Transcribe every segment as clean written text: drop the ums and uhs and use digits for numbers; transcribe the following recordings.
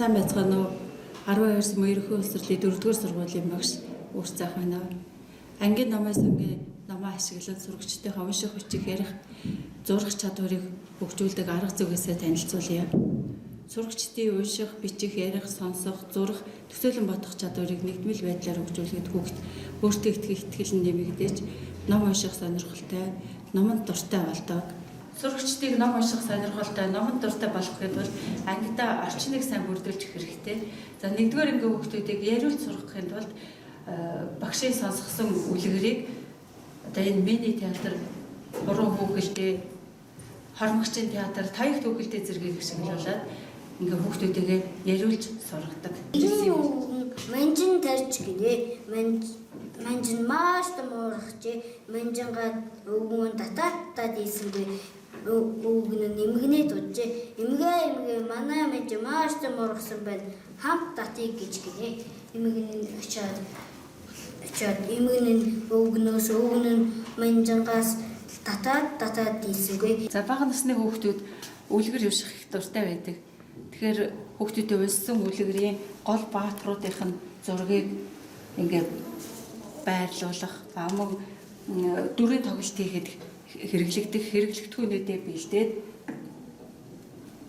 сайн байцгаана уу? 12 сая ерөнхий улсрлын 4-р сургуулийн багш Үүрч заах байна. Ангийн намаас ангийн намаа ашиглан сурагчдынхаа унших хүчийг ярих, зурах чадварыг хөгжүүлдэг арга зүйгээсээ танилцуулъя. Сурагчдын унших, бичих, ярих, сонсох, зурах, төсөөлөн бодох чадварыг нэгдмэл байдлаар хөгжүүлэхэд хүүхд өөртөө итгэл нэмэгдэж, ном унших сонирхолтой, номонд дуртай болдог. Сурагчдыг ном унших сонирхолтой, номонд дуртай болгохын тулд ангидаа орчныг сайн бүрдүүлж өгөх хэрэгтэй. За нэгдүгээр ангийн хүүхдүүдийг яриулж сургахын тулд багшийн сонсгосон үлгэрийг одоо энэ мини театр, уран хүүхэлдээ, хормогчийн театр, таягт хүүхэлдээ зэргийг ашиглуулад ингээ хүүхдүүдээ яриулж сургадаг. Манжин тарч гээ. Манжин маш томорч, манжингаа өгөн татаад ийсэнгүй. Өгөн нэмгэнээ дуудж, эмгээ манай манжин маш томорсон байна. Хамт татыг гэж гээ. Эмгэн очоод эмгэн өгнөөс манжингаас татаад ийсэнгүй. За бага насны хүүхдүүд үлгэр юуших их дуртай байдаг. Тэгэхээр хүүхдүүдэд уншсан үлгэрийн гол баатруудынх нь зургийг ингээд байрлуулах, мөн дүрийн тоглолт хийхэд хэрэглэгдэхүүнүүдээ бэлдээд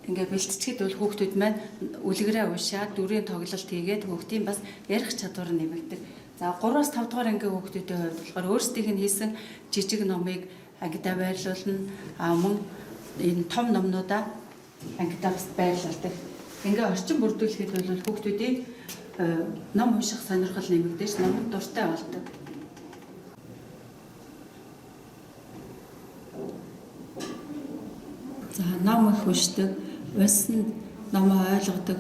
ингээд бэлтцэхэд бол хүүхдүүд маань үлгэрээ уншаад дүрийн тоглолт хийгээд хүүхдийн бас ярих чадвар нэмэгдэг. За 3-5 дугаар ангийн хүүхдүүдийн хувьд болохоор өөрсдийнх нь хийсэн жижиг номыг ангидаа байрлуулна, мөн энэ том номнуудаа ангидаа бас байрлуулдаг. Ингээ орчин бүрдүүлэхэд бол хүүхдүүдийн ном унших сонирхол нэмэгдэж, номод дуртай болдог. За ном их уншдаг, уншсан номоо ойлгодог,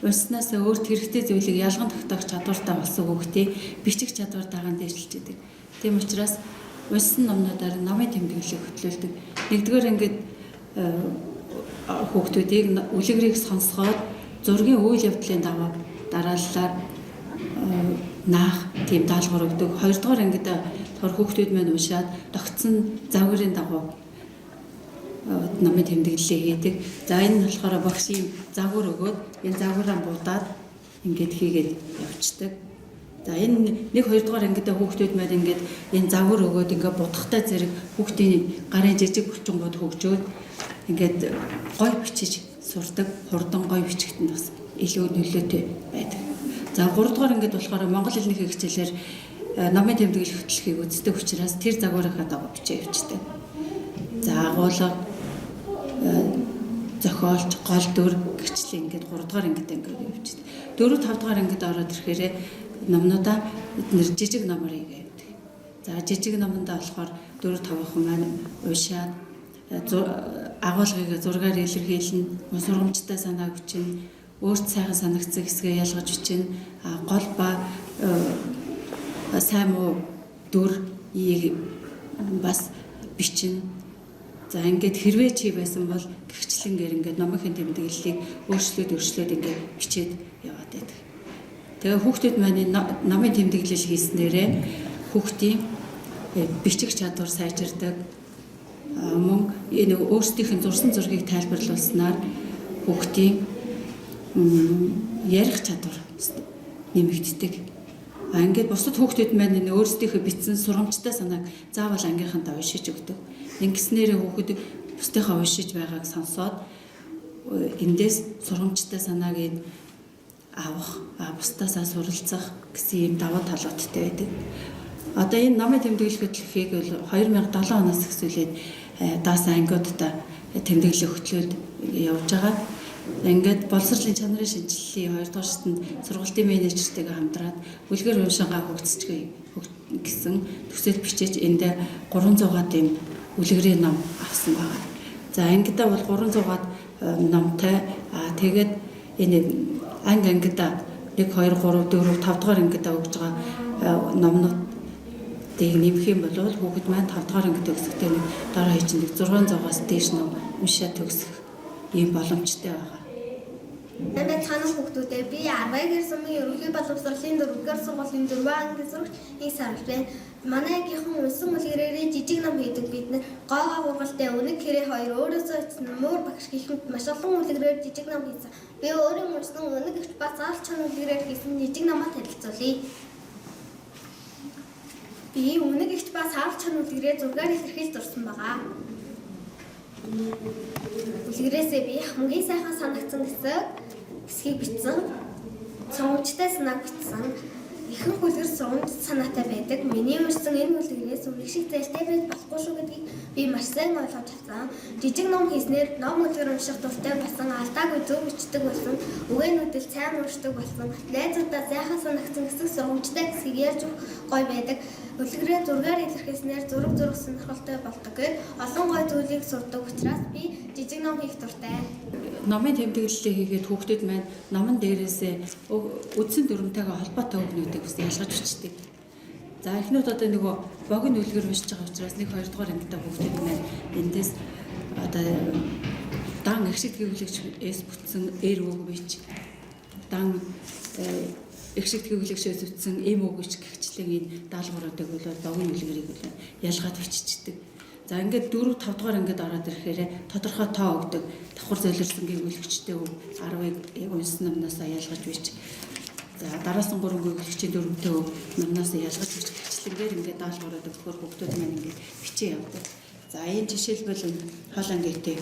уншснаас өөрт хэрэгтэй зүйлийг ялган тогтоох чадвартай болсон хүүхдийн бичих чадвар дагаан дээшлж идэг. Тийм учраас уншсан номнуудаар номын тэмдэглэлийг хөтлүүлдэг. Нэгдүгээр ангид хүүхдүүдийг үлгэрийг сонсгоод зургийн үйл явдлын дарааллаар наах тийм даалгавар өгдөг. 2 дугаар ангид хүүхдүүд маань уншаад тогтсон загварын дагуу номын тэмдэглэлээ хийдэг. За энэ нь болохоор багш ийм загвар өгөөд энэ загвараа буудаад ингээд хийгээд явцдаг. За энэ 1-2 дугаар ангидаа хүүхдүүд маань ингээд энэ загвар өгөөд ингээд будахтай зэрэг хүүхдийн гарын жижиг хүчингууд хөгжөөд ингээд гой бичиж сурдаг. Хурдан гой бичигтэнд бас илүү нөлөөтэй байдаг. За 3 дугаар ангид болохоор монгол хэлний хичээлээр номын тэмдэглэл хөтлөхийг үздэг учраас тэр загварынхаа дагуу бичиж явждаг. За агуулга, зохиолч, гол дүр гэрчлэн ингээд 3 дугаар ангид ингээд явждаг. 4-5 дугаар ангид ороод ирэхээр номнуудаа эдгээр жижиг номоор хийгээд. За жижиг номондоо болохоор 4-5хан маань уншаад агуулгыг зургаар илэрхийлнэ, сургамжтай санаа хүчин, өөрт сайхан санагдсан хэсгээ ялгаж бичнэ, гол ба сайн муу дүр бас бичнэ. За ингээд хэрвээ чи байсан бол гэрчлэнгээр ингээд номын тэмдэглэлийг өөрчлөөд ингээд бичээд яваад байдаг. Тэгээ хүүхдүүд маань номын тэмдэглэл хийснээрээ хүүхдийн бичих чадвар сайжирдаг. Мөн энэ өөрсдийнх нь зурсан зургийг тайлбарлуулснаар хүүхдийн ярих чадвар нэмэгддэг. Ингээд бусад хүүхдүүд маань энэ өөрсдийнхөө бичсэн сургамжтай санааг заавал ангийнхантаа уншиж өгдөг. Ингэснээр хүүхэд бусдынхаа уншиж байгааг сонсоод эндээс сургамжтай санааг авах, бусдаасаа суралцах гэсэн юм давуу талуудтай байдаг. Одоо энэ номын тэмдэглэл хөтлөхийг бол 2007 оноос эхлүүлээд даас ангиудаа тэмдэглэл хөтлөөд явж байгаа. Ингээд боловсролын чанарын шинжилгээний 2 дугаар шатнд сургалтын менежертэйгээ хамтраад үлгэр уншингаа хөгжиж гэсэн төсөл бичиж энд 300-аад юм үлгэрийн ном авсан байна. За ангидаа бол 300-аад номтой. Тэгээд энэ ангидаа 1 2 3 4 5 дугаар ангидаа өгж байгаа номнуудыг нэмэх юм бол хүүхэд маань 5 дугаар ангид төгсөхдөө дараа хийчихдэг 600-аас дээш ном уншаад төгсөх ийм боломжтой байгаа. Намайг танах хүүхдүүдээ би 10-р сумын ерөнхий боловсролын 4-р сургуулийн 4 анги сурагч их сарвчээ. Манайгийнхан унсан үлгэрээрээ жижиг ном хийдэг бид нар гоогоо гургалтай өнөг хэрэг хоёр өөрөөсөө эцэн муур багш гихмэд маш олон үлгэрээр жижиг ном хийсэн. Би өөрөө унсан өнөг ихч ба заалч чон үлгэрээр хийсэн жижиг номоо танилцуулъя. Би өнөг ихч ба заалч чон үлгэрээр зургаар илэрхийлж зурсан байгаа. Үлгэрээсээ би хамгийн сайхан санагдсан хэсгийг бичсэн. Сонгогчтой санааг бичсэн. Ихэнх үлгэр сурамж санаатай байдаг. Миний уншсан энэ үлгэрээс үргэлж шиг зайлтай байж болохгүй шүү гэдгийг би маш сайн ойлгож чадсан. Жижиг ном хийснээр ном үлгэр унших дуртай болсон, алдаагүй зөв бичдэг болсон, үгээнүүдэл сайн уншдаг болсон. Найзуудаа сайхан санагдсан хэсэг сурамжтай хэсгийг ярьж гоё байдаг. Үлгэрээ зургаар илэрхийлснээр зураг сонирхолтой болдог гэд олон гоё зүйлийг сурдаг учраас би жижиг ном хийх дуртай. Номын тэмдэглэлээ хийгээд хүүхдүүд маань номон дээрээсээ үдсэн дүрмтэйгээ холбоотой үгнүүдийг бас ялгаж бичдэг. За эхнүүд одоо нөгөө богино үлгэр уншиж байгаа учраас 1-2 дугаар ангитай хүүхдүүд маань эндээс одоо дан агшид гэвлэгчээс бүтсэн эр үг бич, дан агшид гэвлэгчээс бүтсэн эм үг бич гихчлэн энэ даалгавруудыг бол богино үлгэрийг бол ялгаад биччихдэг. За ингээд 4-5 дугаар ангид ороод ирэхээр тодорхой тоо өгдөг. Давхар золиорсон гэвлэгчтэй үг 10-ыг яг унсан номноосоо ялгаж бич. За дараас нь 3 гэвлэгчийн дүрмтэй үг номноосоо ялгаж бич гихчлэнгээр ингээд даалгаврууд өгөхөөр хүүхдүүд маань ингээд бичээ явдаг. За энэ жишээлбэл хол ангитэй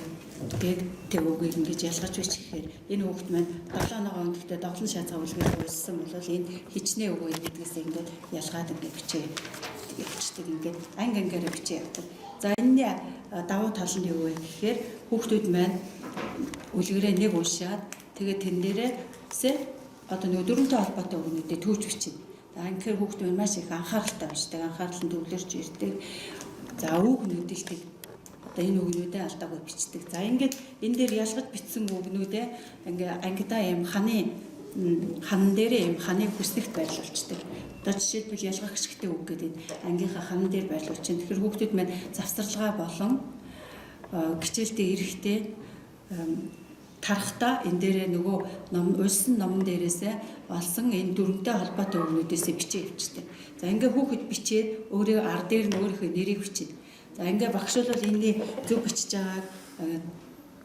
тэг үгийг ингэж ялгаж бич гэхээр энэ хүүхд маань 7 оноогоо гэхдээ доглон шаацгаа үлгэр үйлсэн бол энэ хичнээн үг гэдгээс ингээд ялгаад ингээд бичээ явчихдаг. Ингээд ангиараа бичээ явдаг. За энэний давуу тал нь юу вэ гэхээр хүүхдүүд маань үлгэрээ нэг уншаад тэгээд тэн дээрээсээ одоо нэг дөрвөнтэй холбоотой үгнүүдээ төвж бичнэ. За ингээд хүүхдүүд маань маш их анхааралтай уншдаг, анхаарал нь төвлөрч ирдэг. За үг нүдэлдэг. Одоо энэ үгнүүдээ алдаагүй бичдэг. За ингээд энэ дээр ялгаж бичсэн үгнүүдээ ингээ ангидаа юм хан дээрээ юм ханыг хүснэгт байрлуулцдаг. Одоо жишээлбэл ялгах гიშгтэй үг гэдэг ангийнхаа хан дээр байрлуулж чинь. Тэгэхээр хүүхдүүд маань завсарлага болон хичээлдээ ирэхдээ тарахтаа энэ дээрээ нөгөө улсын номон дээрээсээ олсон энэ дүрмтэй холбоотой үгнүүдээсээ бичээ явчихдаг. За ингээ хүүхэд бичээд өөрөө ар дээр нь өөрийнхөө нэрийг бичнэ. За ингээ багш бол энэний зөв бичиж байгааг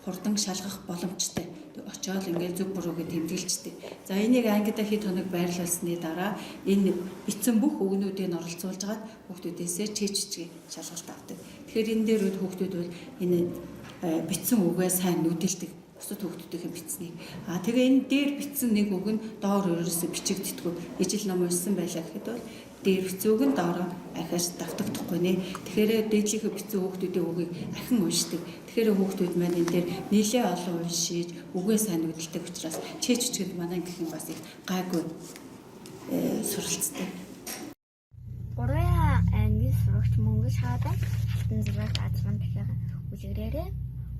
хурдан шалгах боломжтой. Очоод ингээл зөв бурууг тэмдэглэждэг. За энийг ангидаа хэд хоног байрлуулсны дараа энэ бичсэн бүх үгнүүдийг оролцуулж агаад хүүхдүүдээсээ чийччгээ шалгалт авдаг. Тэгэхээр энэ дээр үл хүүхдүүд бол энэ бичсэн үгээ сайн нүдэлдэг. Бусад хүүхдүүдийн бичснийг. Тэгээ энэ дээр бичсэн нэг үг нь доор өөрөөсөө бичигддэггүй. Ижил ном уншсан байлаа гэхэд бол дээр бичсэн үг нь доороо ахиж давтагдахгүй нэ. Тэгэхээр дээдлийнхээ бичсэн хүүхдүүдийн үгийг ахин уншдаг. Тэгэхээр хүүхдүүд маань энэ дээр нэлээд олон уншиж үгээ сайн нүдэлдэг учраас чийччгэд манай гэх юм бас их гайгүй суралцдаг. 3 ангийн сурагч Мөнгөж хаадан алтан зураг азман дахин үлгэрээрээ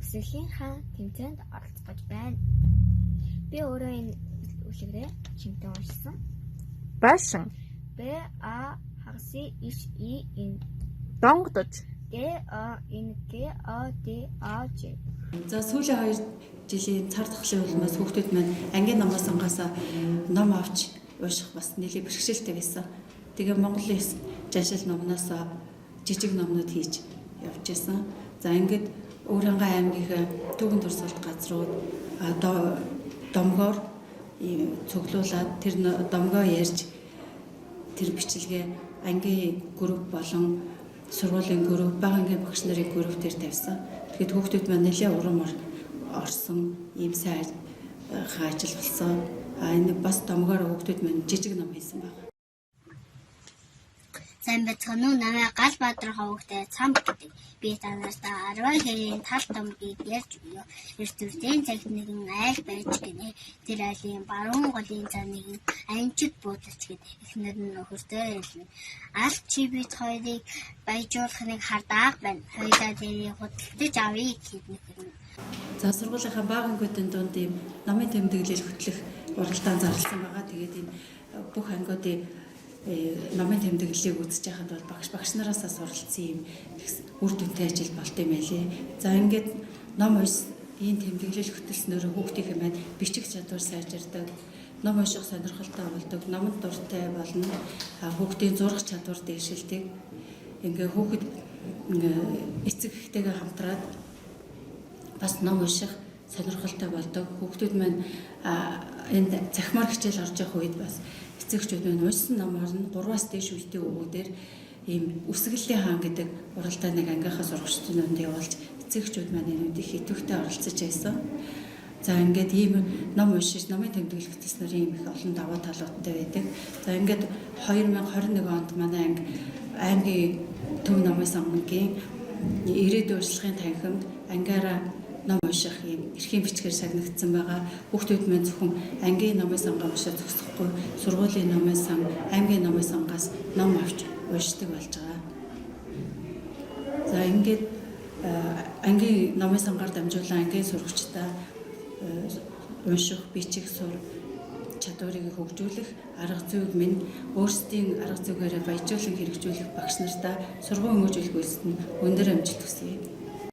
Өсөлийн хаан тэмцээнд оролцож байна. Би өөрөө энэ үлгэрээ чимтэн уншсан. Башин. Б-А хагаси иш и ин. Донгодож. Г-А-Н-Г-А-Д-А-Ж. За сүүлийн 2 жилийн цар тахлын улмаас хүүхдүүд маань ангийн номоос ангаасаа ном авч унших бас нэлээд бэрхшээлтэй байсан. Тэгээ Монголын жашил номноос жижиг номнууд хийж явж байсан. За ингээд Өөрөнгөө аймгийн төвийн туршилт газрууд домгоор цуглуулад тэр домгоо ярьж тэр бичлэгээ ангийн групп болон сургуулийн групп, бага ангийн багш нарын групп дээр тавьсан. Тэгэхэд хүүхдүүд маань нэлээд урам орсон, ийм сайн ажил болсон. Энэ бас домгоор хүүхдүүд маань жижиг ном хийсэн байна. Сайн бацхан уу намайг Гал Баатар ховогтой цам гэдэг. Би танартаа 10 хэрийн тал домгийг ярьж өгье. Эртүртийн цагт нэгэн айл байж гинэ. Тэр айлын баруун голын цаныг анчид буудалч гэд эхнэр нь нөхөртөө хэлнэ. Алт чи бид хоёрыг баяжуулахыг хардаах байна. Хоёулаа тэрийг худалдаж авъя гэхний хэрнэ. За сургуулийнхаа бага ангиудын дунд ийм номын тэмдэглэл хөтлөх уралдаан зарласан байгаа. Тэгээд энэ бүх ангиудын номын тэмдэглэлийг үзэж байхад бол багш нараасаа суралцсан юм үр дүнтэй ажил болт юм байлээ. За ингээд ном Ийм тэмдэглэл хөтөлснөөр хүүхдийн маань бичих чадвар сайжирдаг. Ном унших сонирхолтой болдог, номонд дуртай болно. Хүүхдийн зурах чадвар дээшилдэг. Ингээ хүүхэд эцэг эхтэйгээ хамтраад бас ном унших сонирхолтой болдог. Хүүхдүүд маань энд захимаар хичээл орж явах үед бас эцэгчүүд маань уншсан номоор нь 3-аас дээш үеийн хүүхдээр ийм үсгэллийн хаан гэдэг уралдаан нэг ангийнхаа сурагчдад явуулж эцэгчүүд маань энэнд их идэвхтэй оролцож байсан. За ингээд ийм ном уншиж, номын тэмдэглэл хөтөлснөр ийм их олон давуу талуудтай байдаг. За ингээд 2021 онд манай аймгийн төв номын сонгогийн ирээдүйн урьдчилгын танхимд ангиараа ном унших юм эрхийн бичгээр сагнагдсан байгаа. Хүүхдүүд маань зөвхөн ангийн номын сонгоо уншиж зогсохгүй, сургуулийн номын сан, аймгийн номын сонгоос ном авч уншдаг болж байгаа. За ингээд ангийн номын сонгоор дамжуулан ангийн сурагчдаа унших, бичих, сурах чадварыг хөгжүүлэх арга зүйг минь өөрсдийн арга зүйгээрээ баяжуулан хэрэгжүүлэх багш нартаа сургууль хүмүүжүүлэх үйлсэд нь өндөр амжилт хүсье.